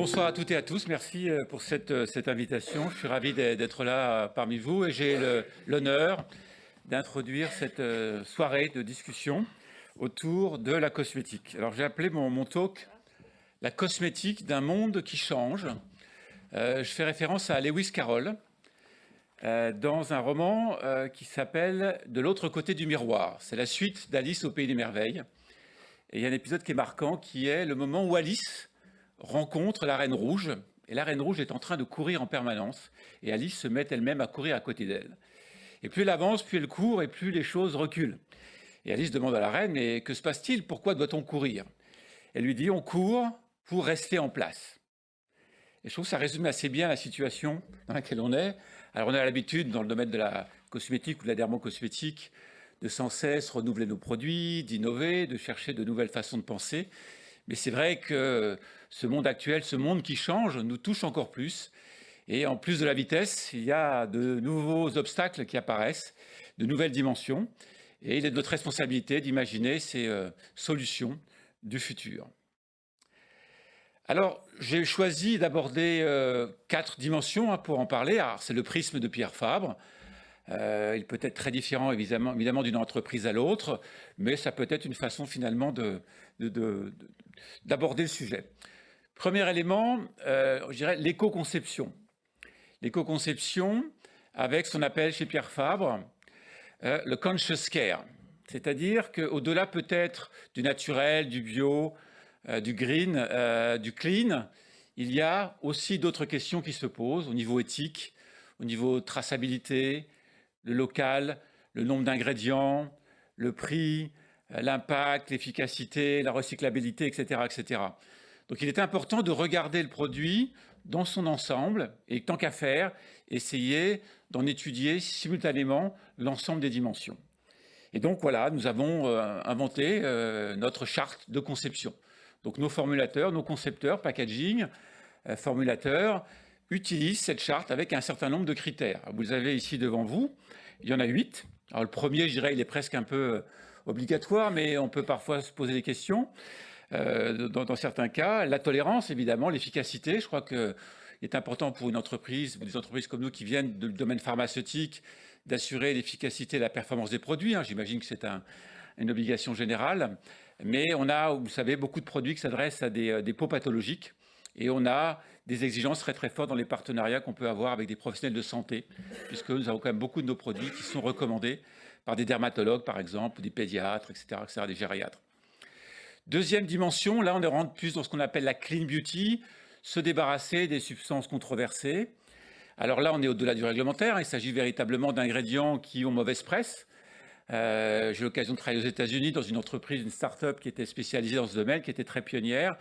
Bonsoir à toutes et à tous. Merci pour cette invitation. Je suis ravi d'être là parmi vous et j'ai l'honneur d'introduire cette soirée de discussion autour de la cosmétique. Alors j'ai appelé mon talk « La cosmétique d'un monde qui change ». Je fais référence à Lewis Carroll dans un roman qui s'appelle « De l'autre côté du miroir ». C'est la suite d'Alice au pays des merveilles. Et il y a un épisode qui est marquant qui est le moment où Alice rencontre la Reine Rouge, et la Reine Rouge est en train de courir en permanence, et Alice se met elle-même à courir à côté d'elle. Et plus elle avance, plus elle court, et plus les choses reculent. Et Alice demande à la Reine, mais que se passe-t-il? Pourquoi doit-on courir? Elle lui dit, on court pour rester en place. Et je trouve que ça résume assez bien la situation dans laquelle on est. Alors on a l'habitude, dans le domaine de la cosmétique ou de la dermocosmétique, de sans cesse renouveler nos produits, d'innover, de chercher de nouvelles façons de penser. Mais c'est vrai que ce monde actuel, ce monde qui change, nous touche encore plus. Et en plus de la vitesse, il y a de nouveaux obstacles qui apparaissent, de nouvelles dimensions. Et il est de notre responsabilité d'imaginer ces solutions du futur. Alors, j'ai choisi d'aborder 4 dimensions pour en parler. Alors, c'est le prisme de Pierre Fabre. Il peut être très différent évidemment d'une entreprise à l'autre, mais ça peut être une façon finalement d'aborder le sujet. Premier élément, je dirais l'éco-conception. L'éco-conception avec ce qu'on appelle chez Pierre Fabre le conscious care. C'est-à-dire qu'au-delà peut-être du naturel, du bio, du green, du clean, il y a aussi d'autres questions qui se posent au niveau éthique, au niveau traçabilité, le local, le nombre d'ingrédients, le prix, l'impact, l'efficacité, la recyclabilité, etc., etc. Donc il est important de regarder le produit dans son ensemble et tant qu'à faire, essayer d'en étudier simultanément l'ensemble des dimensions. Et donc voilà, nous avons inventé notre charte de conception. Donc nos formulateurs, nos concepteurs, packaging, formulateurs, utilisent cette charte avec un certain nombre de critères. Vous les avez ici devant vous, il y en a 8. Alors le premier, je dirais, il est presque un peu obligatoire, mais on peut parfois se poser des questions. Dans certains cas, la tolérance, évidemment, l'efficacité. Je crois qu'il est important pour une entreprise, des entreprises comme nous qui viennent du domaine pharmaceutique, d'assurer l'efficacité et la performance des produits. J'imagine que c'est une obligation générale. Mais on a, vous savez, beaucoup de produits qui s'adressent à des peaux pathologiques. Et on a des exigences très très fortes dans les partenariats qu'on peut avoir avec des professionnels de santé, puisque nous avons quand même beaucoup de nos produits qui sont recommandés par des dermatologues, par exemple, des pédiatres, etc., des gériatres. Deuxième dimension, là on rentre plus dans ce qu'on appelle la clean beauty, se débarrasser des substances controversées. Alors là on est au-delà du réglementaire, il s'agit véritablement d'ingrédients qui ont mauvaise presse. J'ai eu l'occasion de travailler aux États-Unis dans une entreprise, une start-up qui était spécialisée dans ce domaine, qui était très pionnière.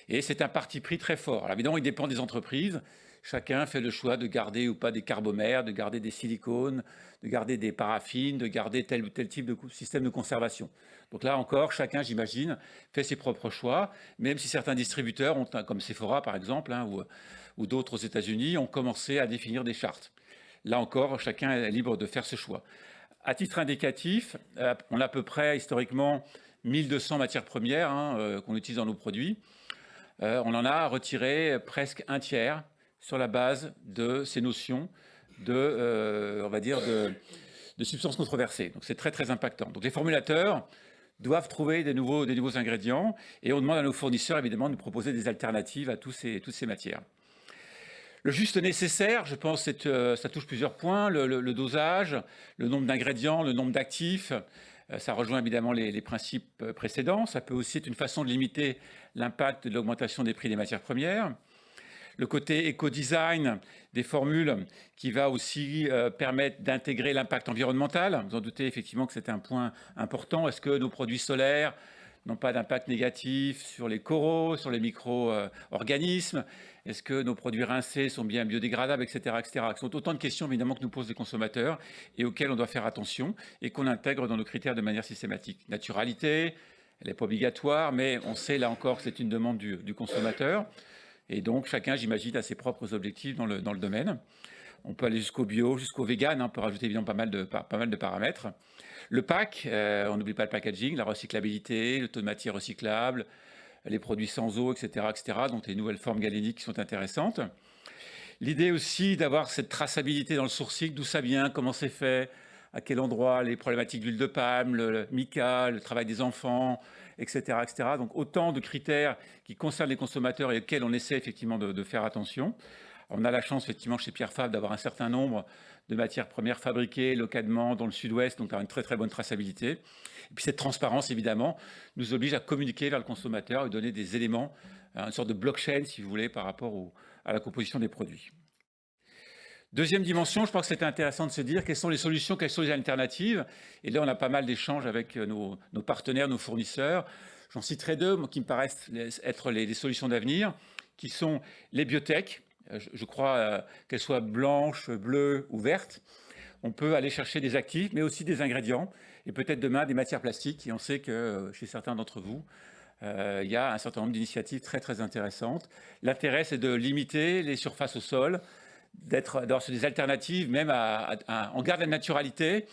Et c'est un parti pris très fort. Alors évidemment, il dépend des entreprises. Chacun fait le choix de garder ou pas des carbomères, de garder des silicones, de garder des paraffines, de garder tel ou tel type de système de conservation. Donc là encore, chacun, j'imagine, fait ses propres choix, même si certains distributeurs, comme Sephora par exemple, ou d'autres aux États-Unis, ont commencé à définir des chartes. Là encore, chacun est libre de faire ce choix. À titre indicatif, on a à peu près historiquement 1200 matières premières qu'on utilise dans nos produits. On en a retiré presque un tiers sur la base de ces notions on va dire, de substances controversées. Donc c'est très très impactant. Donc les formulateurs doivent trouver des nouveaux ingrédients et on demande à nos fournisseurs évidemment de nous proposer des alternatives à toutes ces matières. Le juste nécessaire, je pense, ça touche plusieurs points, le dosage, le nombre d'ingrédients, le nombre d'actifs. Ça rejoint évidemment les principes précédents. Ça peut aussi être une façon de limiter l'impact de l'augmentation des prix des matières premières. Le côté éco-design des formules qui va aussi permettre d'intégrer l'impact environnemental. Vous en doutez effectivement que c'est un point important. Est-ce que nos produits solaires n'ont pas d'impact négatif sur les coraux, sur les micro-organismes? Est-ce que nos produits rincés sont bien biodégradables, etc., etc. Ce sont autant de questions évidemment que nous posent les consommateurs et auxquelles on doit faire attention et qu'on intègre dans nos critères de manière systématique. Naturalité, elle n'est pas obligatoire, mais on sait là encore que c'est une demande du consommateur. Et donc chacun, j'imagine, a ses propres objectifs dans le domaine. On peut aller jusqu'au bio, jusqu'au vegan, on peut rajouter évidemment pas mal de paramètres. Le pack, on n'oublie pas le packaging, la recyclabilité, le taux de matière recyclable, les produits sans eau, etc., donc les nouvelles formes galéniques qui sont intéressantes. L'idée aussi d'avoir cette traçabilité dans le sourcing, d'où ça vient, comment c'est fait, à quel endroit, les problématiques d'huile de palme, le mica, le travail des enfants, etc., etc. Donc autant de critères qui concernent les consommateurs et auxquels on essaie effectivement de faire attention. On a la chance effectivement chez Pierre Fabre d'avoir un certain nombre de matières premières fabriquées localement dans le sud-ouest, donc une très très bonne traçabilité. Et puis cette transparence évidemment nous oblige à communiquer vers le consommateur et donner des éléments, une sorte de blockchain si vous voulez par rapport à la composition des produits. Deuxième dimension, je pense que c'était intéressant de se dire quelles sont les solutions, quelles sont les alternatives. Et là, on a pas mal d'échanges avec nos partenaires, nos fournisseurs. J'en citerai deux qui me paraissent être les solutions d'avenir, qui sont les biotech. Je crois qu'elles soient blanches, bleues ou vertes. On peut aller chercher des actifs, mais aussi des ingrédients, et peut-être demain des matières plastiques. Et on sait que chez certains d'entre vous, il y a un certain nombre d'initiatives très très intéressantes. L'intérêt, c'est de limiter les surfaces au sol, d'avoir des alternatives, même on garde la naturalité,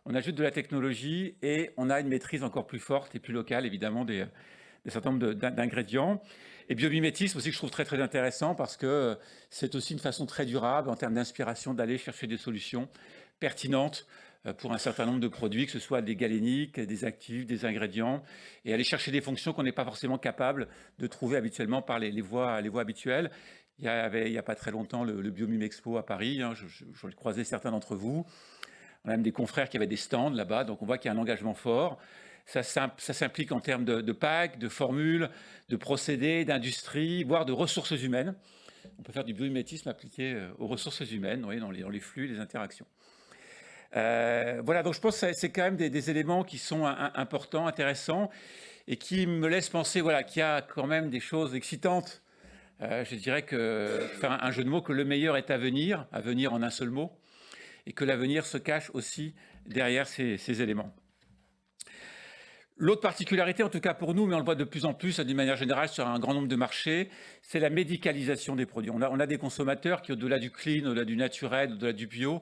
on ajoute de la technologie et on a une maîtrise encore plus forte et plus locale, évidemment, des certain nombre d'ingrédients. Et biomimétisme aussi que je trouve très très intéressant parce que c'est aussi une façon très durable en termes d'inspiration d'aller chercher des solutions pertinentes pour un certain nombre de produits, que ce soit des galéniques, des actifs, des ingrédients, et aller chercher des fonctions qu'on n'est pas forcément capable de trouver habituellement par les voies habituelles. Il y a pas très longtemps le Biomime Expo à Paris, hein, j'en ai croisé certains d'entre vous. On a même des confrères qui avaient des stands là-bas, donc on voit qu'il y a un engagement fort. Ça s'implique en termes de packs, de formules, de procédés, d'industrie, voire de ressources humaines. On peut faire du biomimétisme appliqué aux ressources humaines, vous voyez, dans les flux, les interactions. Voilà, donc je pense que c'est quand même des éléments qui sont importants, intéressants, et qui me laissent penser voilà, qu'il y a quand même des choses excitantes. Je dirais que, faire un jeu de mots, que le meilleur est à venir en un seul mot, et que l'avenir se cache aussi derrière ces éléments. L'autre particularité, en tout cas pour nous, mais on le voit de plus en plus d'une manière générale sur un grand nombre de marchés, c'est la médicalisation des produits. On a des consommateurs qui, au-delà du clean, au-delà du naturel, au-delà du bio,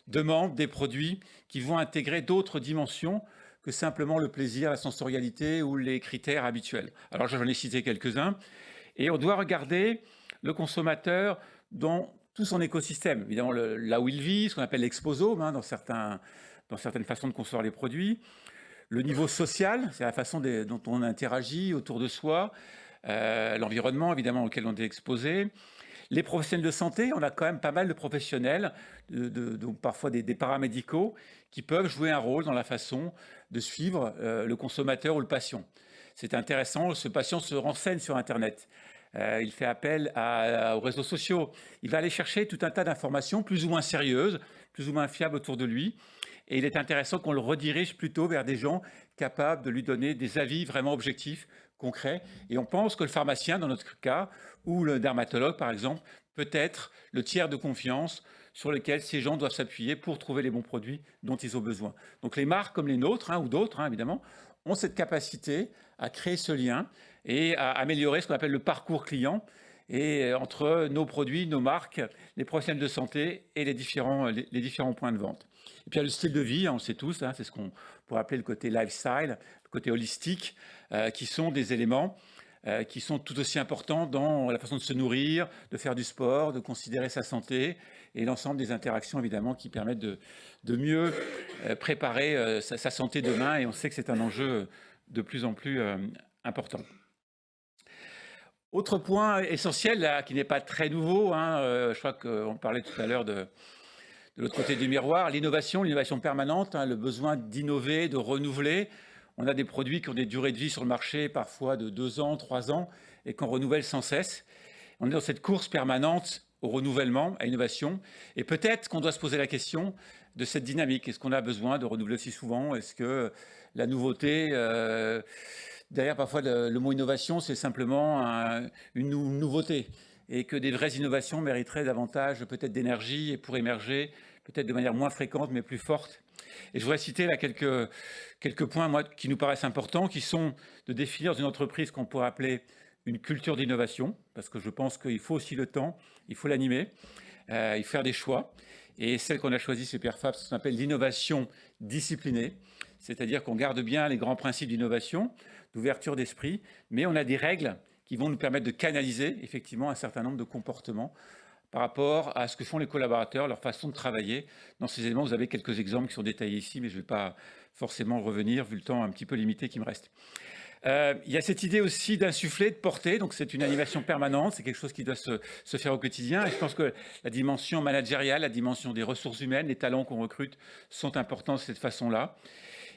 demandent des produits qui vont intégrer d'autres dimensions que simplement le plaisir, la sensorialité ou les critères habituels. Alors j'en ai cité quelques-uns. Et on doit regarder le consommateur dans tout son écosystème. Évidemment, là où il vit, ce qu'on appelle l'exposome, hein, dans certaines façons de concevoir les produits. Le niveau social, c'est la façon dont on interagit autour de soi. L'environnement, évidemment, auquel on est exposé. Les professionnels de santé, on a quand même pas mal de professionnels, donc parfois des paramédicaux, qui peuvent jouer un rôle dans la façon de suivre le consommateur ou le patient. C'est intéressant, ce patient se renseigne sur Internet. Il fait appel aux réseaux sociaux. Il va aller chercher tout un tas d'informations plus ou moins sérieuses, plus ou moins fiables autour de lui. Et il est intéressant qu'on le redirige plutôt vers des gens capables de lui donner des avis vraiment objectifs, concrets. Et on pense que le pharmacien, dans notre cas, ou le dermatologue, par exemple, peut être le tiers de confiance sur lequel ces gens doivent s'appuyer pour trouver les bons produits dont ils ont besoin. Donc les marques comme les nôtres, hein, ou d'autres, hein, évidemment, ont cette capacité à créer ce lien et à améliorer ce qu'on appelle le parcours client et entre nos produits, nos marques, les professionnels de santé et les différents points de vente. Et puis il y a le style de vie, on le sait tous, hein, c'est ce qu'on pourrait appeler le côté lifestyle, le côté holistique, qui sont des éléments qui sont tout aussi importants dans la façon de se nourrir, de faire du sport, de considérer sa santé et l'ensemble des interactions évidemment qui permettent de mieux préparer sa santé demain, et on sait que c'est un enjeu de plus en plus important. Autre point essentiel, là, qui n'est pas très nouveau, hein, je crois qu'on parlait tout à l'heure de l'autre côté du miroir, l'innovation permanente, hein, le besoin d'innover, de renouveler. On a des produits qui ont des durées de vie sur le marché parfois de 2 ans, 3 ans, et qu'on renouvelle sans cesse. On est dans cette course permanente au renouvellement, à l'innovation, et peut-être qu'on doit se poser la question de cette dynamique. Est-ce qu'on a besoin de renouveler aussi souvent? Est-ce que la nouveauté, derrière parfois le mot innovation, c'est simplement une nouveauté, et que des vraies innovations mériteraient davantage peut-être d'énergie et pour émerger peut-être de manière moins fréquente mais plus forte. Et je voudrais citer là quelques points moi, qui nous paraissent importants, qui sont de définir dans une entreprise qu'on pourrait appeler une culture d'innovation, parce que je pense qu'il faut aussi le temps, il faut l'animer. il faut faire des choix. Et celle qu'on a choisie chez Pierre Fabre, c'est ce qu'on appelle l'innovation disciplinée. C'est-à-dire qu'on garde bien les grands principes d'innovation, d'ouverture d'esprit, mais on a des règles qui vont nous permettre de canaliser effectivement un certain nombre de comportements par rapport à ce que font les collaborateurs, leur façon de travailler. Dans ces éléments, vous avez quelques exemples qui sont détaillés ici, mais je ne vais pas forcément revenir, vu le temps un petit peu limité qui me reste. Il y a cette idée aussi d'insuffler, de porter, donc c'est une animation permanente, c'est quelque chose qui doit se faire au quotidien. Et je pense que la dimension managériale, la dimension des ressources humaines, les talents qu'on recrute sont importants de cette façon-là.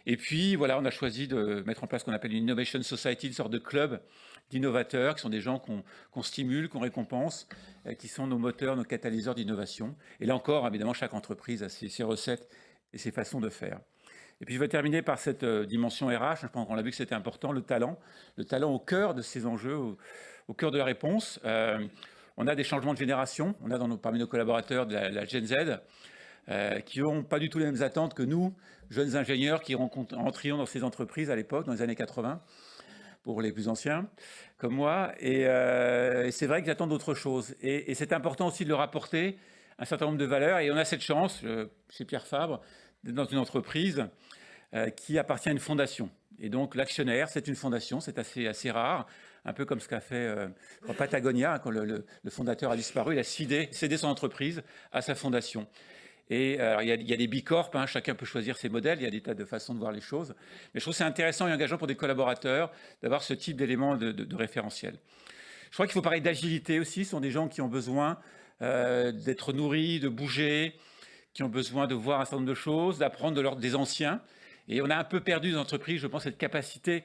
Et puis, voilà, on a choisi de mettre en place ce qu'on appelle une Innovation Society, une sorte de club d'innovateurs, qui sont des gens qu'on stimule, qu'on récompense, qui sont nos moteurs, nos catalyseurs d'innovation. Et là encore, évidemment, chaque entreprise a ses recettes et ses façons de faire. Et puis, je vais terminer par cette dimension RH. Je pense qu'on l'a vu que c'était important, le talent au cœur de ces enjeux, au cœur de la réponse. On a des changements de génération. On a parmi nos collaborateurs de la Gen Z, qui n'ont pas du tout les mêmes attentes que nous, jeunes ingénieurs qui rentrions dans ces entreprises à l'époque, dans les années 80, pour les plus anciens, comme moi. Et c'est vrai qu'ils attendent d'autres choses. Et c'est important aussi de leur apporter un certain nombre de valeurs. Et on a cette chance, chez Pierre Fabre, d'être dans une entreprise qui appartient à une fondation. Et donc l'actionnaire, c'est une fondation, c'est assez rare, un peu comme ce qu'a fait Patagonia, quand le fondateur a disparu, il a cédé son entreprise à sa fondation. Et il y a des bicorps, hein, chacun peut choisir ses modèles, il y a des tas de façons de voir les choses. Mais je trouve que c'est intéressant et engageant pour des collaborateurs d'avoir ce type d'éléments de référentiel. Je crois qu'il faut parler d'agilité aussi. Ce sont des gens qui ont besoin d'être nourris, de bouger, qui ont besoin de voir un certain nombre de choses, d'apprendre des anciens. Et on a un peu perdu dans l'entreprise, je pense, cette capacité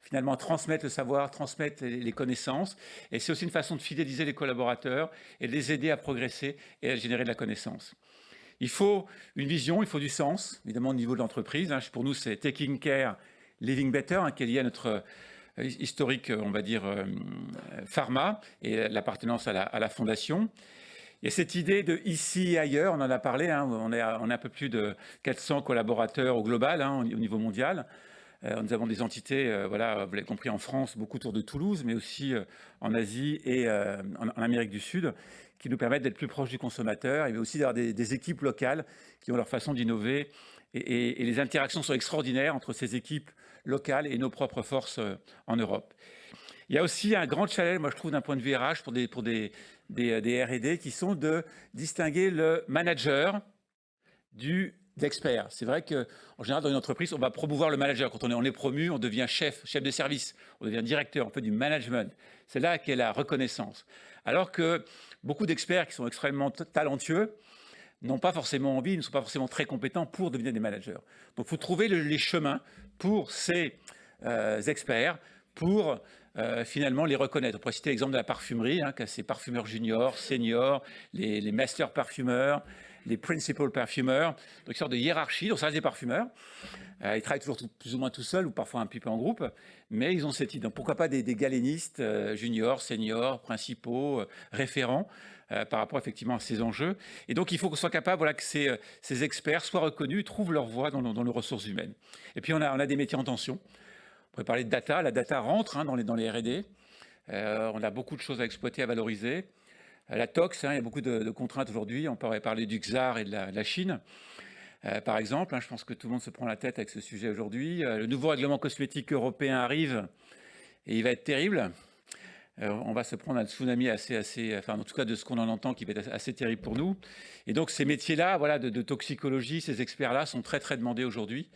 finalement à transmettre le savoir, transmettre les connaissances. Et c'est aussi une façon de fidéliser les collaborateurs et de les aider à progresser et à générer de la connaissance. Il faut une vision, il faut du sens, évidemment au niveau de l'entreprise. Pour nous, c'est Taking Care, Living Better, qui est lié à notre historique, on va dire, pharma et l'appartenance à la fondation. Il y a cette idée de ici et ailleurs, on en a parlé, on a un peu plus de 400 collaborateurs au global, au niveau mondial. Nous avons des entités, voilà, vous l'avez compris, en France, beaucoup autour de Toulouse, mais aussi en Asie et en Amérique du Sud, qui nous permettent d'être plus proches du consommateur, et aussi d'avoir des équipes locales qui ont leur façon d'innover. Et les interactions sont extraordinaires entre ces équipes locales et nos propres forces en Europe. Il y a aussi un grand challenge, moi je trouve, d'un point de vue RH pour des R&D, qui sont de distinguer le manager d'expert. C'est vrai qu'en général, dans une entreprise, on va promouvoir le manager. Quand on est promu, on devient chef de service, on devient directeur, on fait du management. C'est là qu'est la reconnaissance. Alors que beaucoup d'experts qui sont extrêmement talentueux n'ont pas forcément envie, ne sont pas forcément très compétents pour devenir des managers. Donc il faut trouver les chemins pour ces experts, pour finalement les reconnaître. On pourrait citer l'exemple de la parfumerie, ces parfumeurs juniors, seniors, les master parfumeurs, les principal perfumeurs, donc une sorte de hiérarchie. Donc ça reste des parfumeurs. Ils travaillent toujours plus ou moins tout seuls ou parfois un petit peu en groupe, mais ils ont cette idée. Donc pourquoi pas des galénistes juniors, seniors, principaux, référents par rapport effectivement à ces enjeux. Et donc il faut qu'on soit capable, voilà, que ces experts soient reconnus, trouvent leur voie dans nos ressources humaines. Et puis on a des métiers en tension. On pourrait parler de data. La data rentre dans les R&D. On a beaucoup de choses à exploiter, à valoriser. La tox, il y a beaucoup de contraintes aujourd'hui. On pourrait parler du XAR et de la Chine, par exemple. Je pense que tout le monde se prend la tête avec ce sujet aujourd'hui. Le nouveau règlement cosmétique européen arrive et il va être terrible. On va se prendre un tsunami enfin en tout cas de ce qu'on en entend, qui va être assez terrible pour nous. Et donc ces métiers-là, voilà, de toxicologie, ces experts-là sont très très demandés aujourd'hui.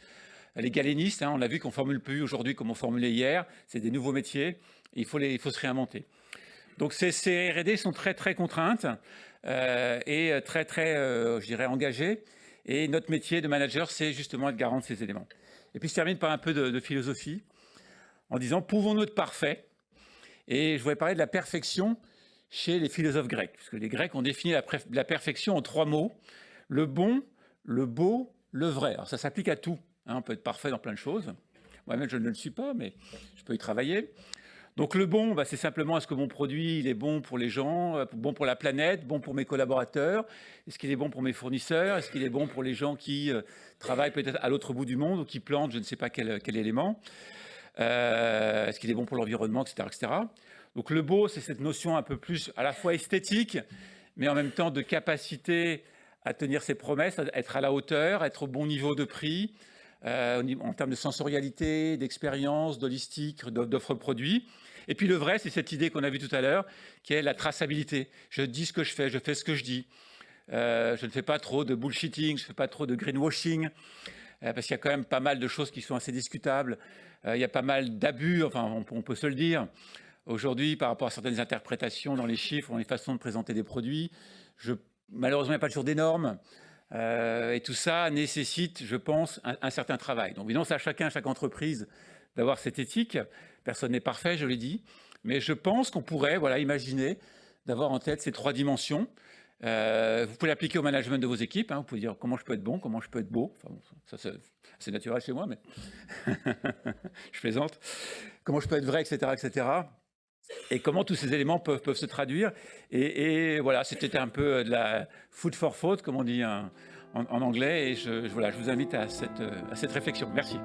Les galénistes, on a vu qu'on ne formule plus aujourd'hui comme on formulait hier. C'est des nouveaux métiers. Il faut se réinventer. Donc ces R&D sont très très contraintes et très très, je dirais, engagées. Et notre métier de manager, c'est justement être garant de ces éléments. Et puis je termine par un peu de philosophie en disant, pouvons-nous être parfaits? Et je voudrais parler de la perfection chez les philosophes grecs, parce que les Grecs ont défini la perfection en 3 mots: le bon, le beau, le vrai. Alors ça s'applique à tout. On peut être parfait dans plein de choses. Moi-même, je ne le suis pas, mais je peux y travailler. Donc le bon, c'est simplement, est-ce que mon produit il est bon pour les gens, bon pour la planète, bon pour mes collaborateurs? Est-ce qu'il est bon pour mes fournisseurs? Est-ce qu'il est bon pour les gens qui travaillent peut-être à l'autre bout du monde ou qui plantent je ne sais pas quel élément? Est-ce qu'il est bon pour l'environnement, etc., etc. Donc le beau, c'est cette notion un peu plus à la fois esthétique, mais en même temps de capacité à tenir ses promesses, à être à la hauteur, à être au bon niveau de prix, en termes de sensorialité, d'expérience, d'holistique, d'offres produits. Et puis le vrai, c'est cette idée qu'on a vue tout à l'heure, qui est la traçabilité. Je dis ce que je fais ce que je dis. Je ne fais pas trop de bullshitting, je ne fais pas trop de greenwashing, parce qu'il y a quand même pas mal de choses qui sont assez discutables. Il y a pas mal d'abus, enfin on peut se le dire. Aujourd'hui, par rapport à certaines interprétations dans les chiffres, dans les façons de présenter des produits, malheureusement, il n'y a pas toujours des normes. Et tout ça nécessite, je pense, un certain travail. Donc évidemment, c'est à chaque entreprise d'avoir cette éthique. Personne n'est parfait, je l'ai dit. Mais je pense qu'on pourrait imaginer d'avoir en tête ces 3 dimensions. Vous pouvez l'appliquer au management de vos équipes. Vous pouvez dire comment je peux être bon, comment je peux être beau. Enfin, ça, c'est naturel chez moi, mais je plaisante. Comment je peux être vrai, etc., etc. Et comment tous ces éléments peuvent se traduire. Et voilà, c'était un peu de la food for thought, comme on dit en anglais. Et je vous invite à cette réflexion. Merci.